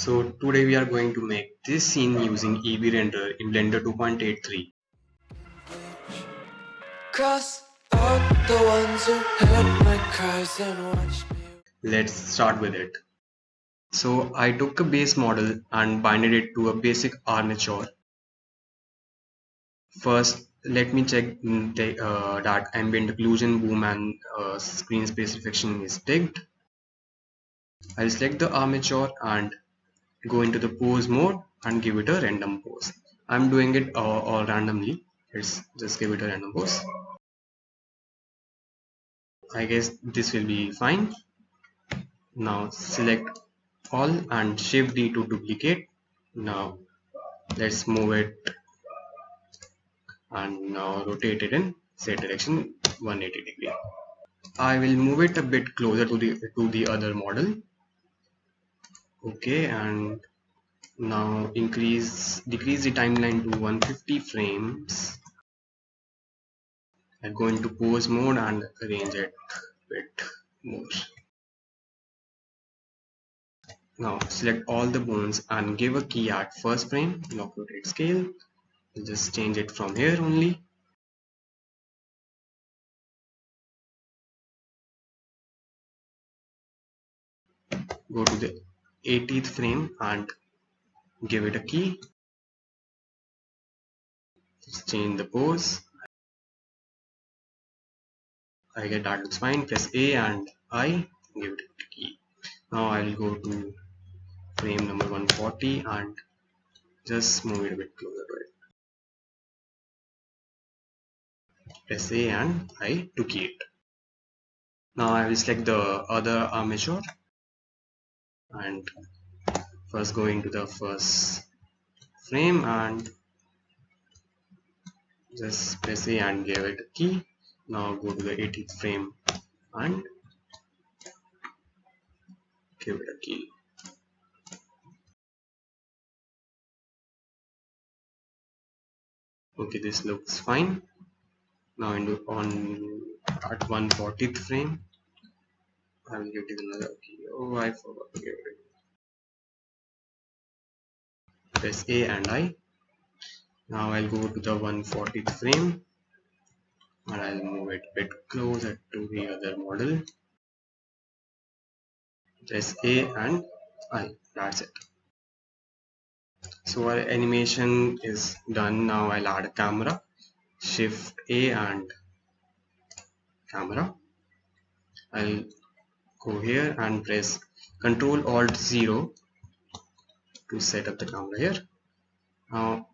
So today we are going to make this scene using Eevee render in Blender 2.83. Cross out the ones who heard my cries and watched me. Let's start with it. So I took a base model and binded it to a basic armature. First, let me check that ambient occlusion, boom and screen space reflection is ticked. I'll select the armature and go into the pose mode and give it a random pose. I'm doing it all randomly. Let's just give it a random pose. I guess this will be fine. Now select all and shift D to duplicate. Now let's move it and now rotate it in Z direction 180 degree. I will move it a bit closer to the other model. Okay, and now decrease the timeline to 150 frames. I'll go into pose mode and arrange it a bit more. Now select all the bones and give a key at first frame. Lock rotate scale. We'll just change it from here only. Go to the 80th frame and give it a key. Just change the pose. I get that looks fine. Press A and I, give it a key. Now I will go to frame number 140 and just move it a bit closer to it. Press A and I to key it. Now I will select the other armature and first go into the first frame and just press A and give it a key. Now go to the 80th frame and give it a key. Okay, this looks fine. Now at 140th frame, I will give it another key. Oh, I forgot to give it. Press A and I. Now I'll go to the 140th frame and I'll move it a bit closer to the other model. Press A and I. That's it. So our animation is done. Now I'll add a camera. Shift A and camera. I'll go here and press Ctrl Alt 0 to set up the camera here. Now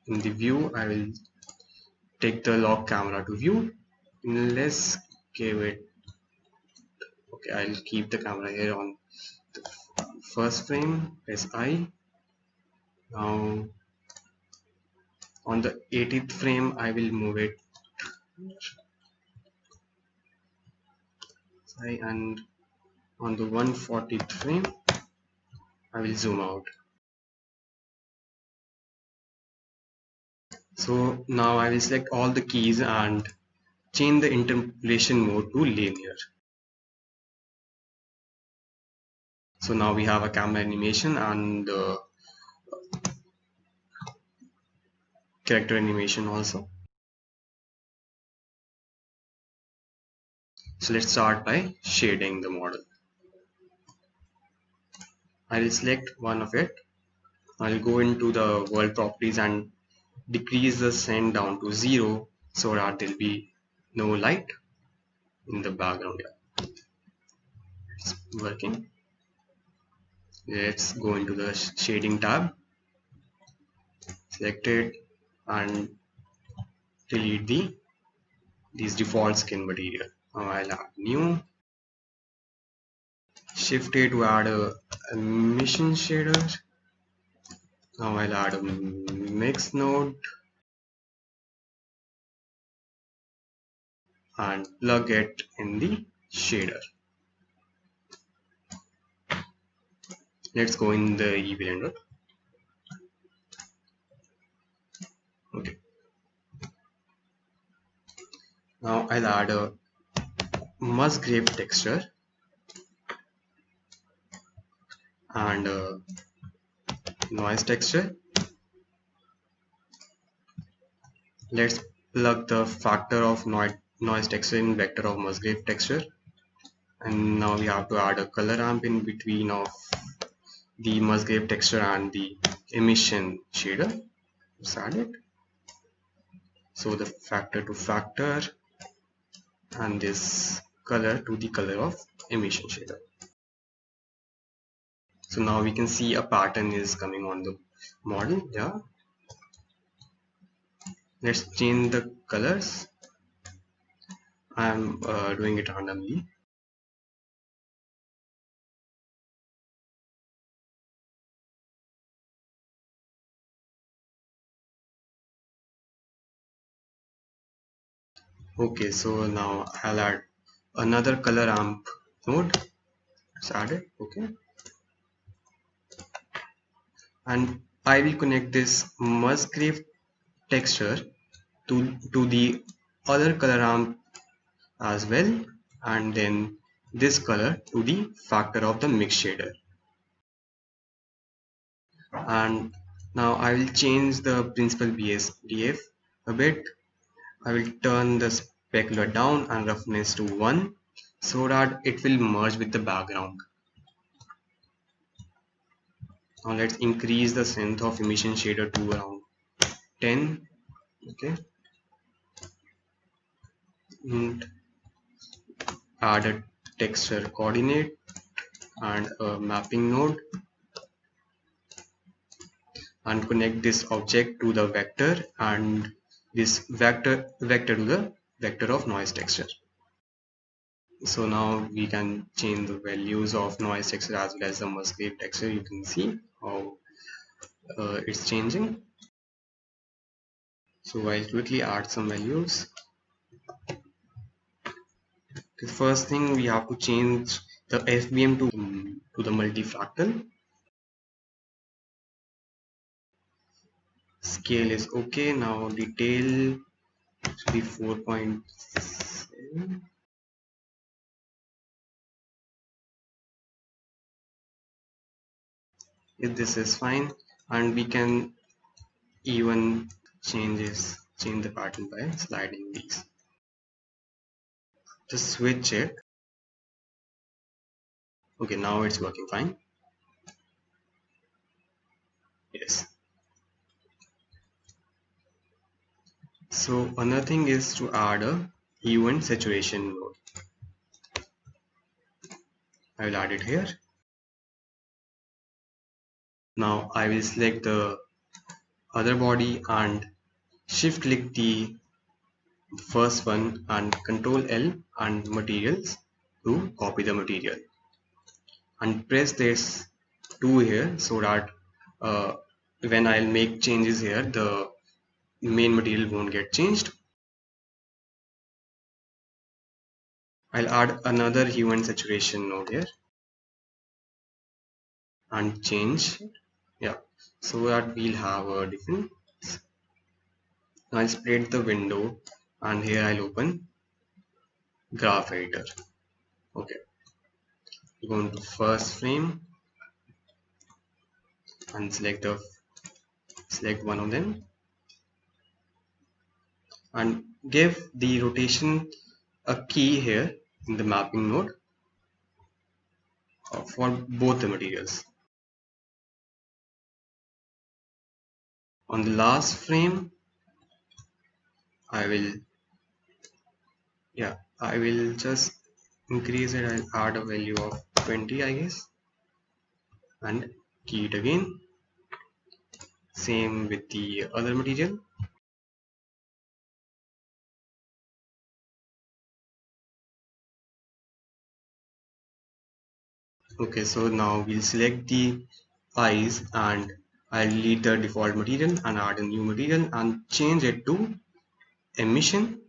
in the view, I will take the lock camera to view. Let's give it. Okay, I'll keep the camera here on the first frame. Press I. Now on the 80th frame, I will move it. And on the 140th frame, I will zoom out. So now I will select all the keys and change the interpolation mode to linear. So now we have a camera animation and character animation also. So let's start by shading the model. I will select one of it. I'll go into the world properties and decrease the send down to 0 so that there will be no light in the background. It's working. Let's go into the shading tab, select it and delete these default skin material. Now I'll add new, shift A to add a emission shader. Now I'll add a mix node and plug it in the shader. Let's go in the Eevee render. Okay. Now I'll add a Musgrave texture and noise texture. Let's plug the factor of noise texture in vector of Musgrave texture. And now we have to add a color ramp in between of the Musgrave texture and the emission shader. Let's add it. So the factor to factor and this color to the color of emission shader. So now we can see a pattern is coming on the model. Yeah. Let's change the colors. I'm doing it randomly. Okay, so now I'll add another color ramp node. Let's add it. Okay, and I will connect this Musgrave texture to the other color ramp as well, and then this color to the factor of the mix shader. And now I will change the principal BSDF a bit. I will turn the specular down and roughness to 1 so that it will merge with the background. Now let's increase the strength of emission shader to around 10. Okay, and add a texture coordinate and a mapping node, and connect this object to the vector and this vector to the vector of noise texture. So now we can change the values of noise texture as well as the Musgrave texture. You can see how it's changing. So I'll quickly add some values. The first thing, we have to change the FBM to the multifractal. Scale is okay. Now detail should be 4.7. If this is fine, and we can even change the pattern by sliding these. Just switch it. Okay, now it's working fine. Yes. So another thing is to add a event saturation node. I will add it here. Now I will select the other body and shift click the first one and Control L and materials to copy the material, and press this 2 here so that when I'll make changes here, the main material won't get changed. I'll add another hue and saturation node here and change, yeah, so that we'll have a different. Now I'll split the window and here I'll open graph editor. Okay, go into first frame and select one of them and give the rotation a key here in the mapping node for both the materials. On the last frame I will just increase it. I'll add a value of 20, I guess, and key it again. Same with the other material. Okay, so now we'll select the eyes and I'll delete the default material and add a new material and change it to emission.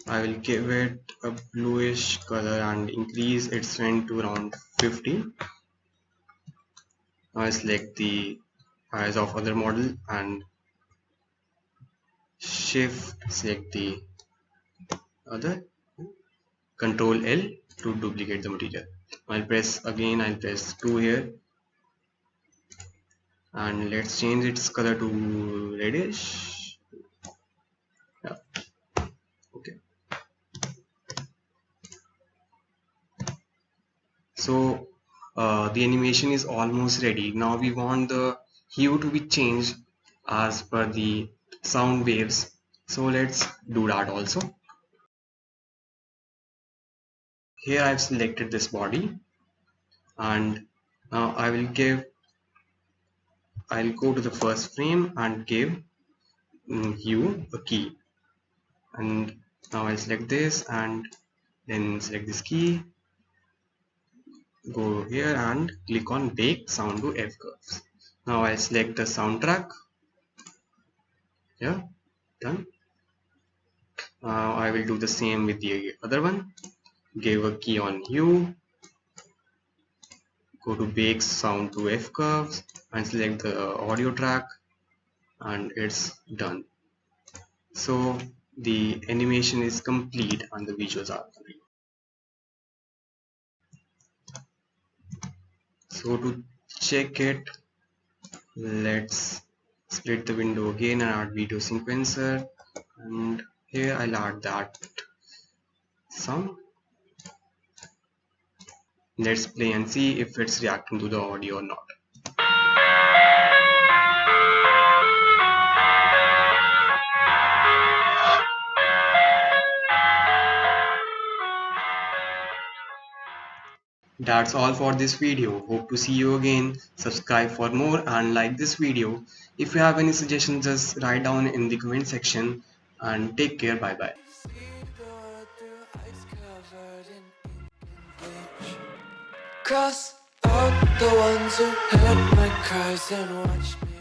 I will give it a bluish color and increase its strength to around 50. Now I select the eyes of other model and select the other, Control L to duplicate the material. I'll press 2 here and let's change its color to reddish. Yeah, okay. So the animation is almost ready. Now we want the hue to be changed as per the sound waves. So let's do that also. Here I've selected this body, and now I'll go to the first frame and give hue a key, and now I'll select this and then select this key, go here and click on bake sound to F curves. Now I'll select the soundtrack. Yeah, done. I will do the same with the other one. Give a key on hue, go to bake sound to F curves and select the audio track, and it's done. So the animation is complete and the visuals are complete. So to check it, let's split the window again and add video sequencer, and here I'll add that sound. Let's play and see if it's reacting to the audio or not. That's all for this video. Hope to see you again. Subscribe for more and like this video. If you have any suggestions, just write down in the comment section, and take care. Bye bye. Cross out the ones who heard my cries and watched me.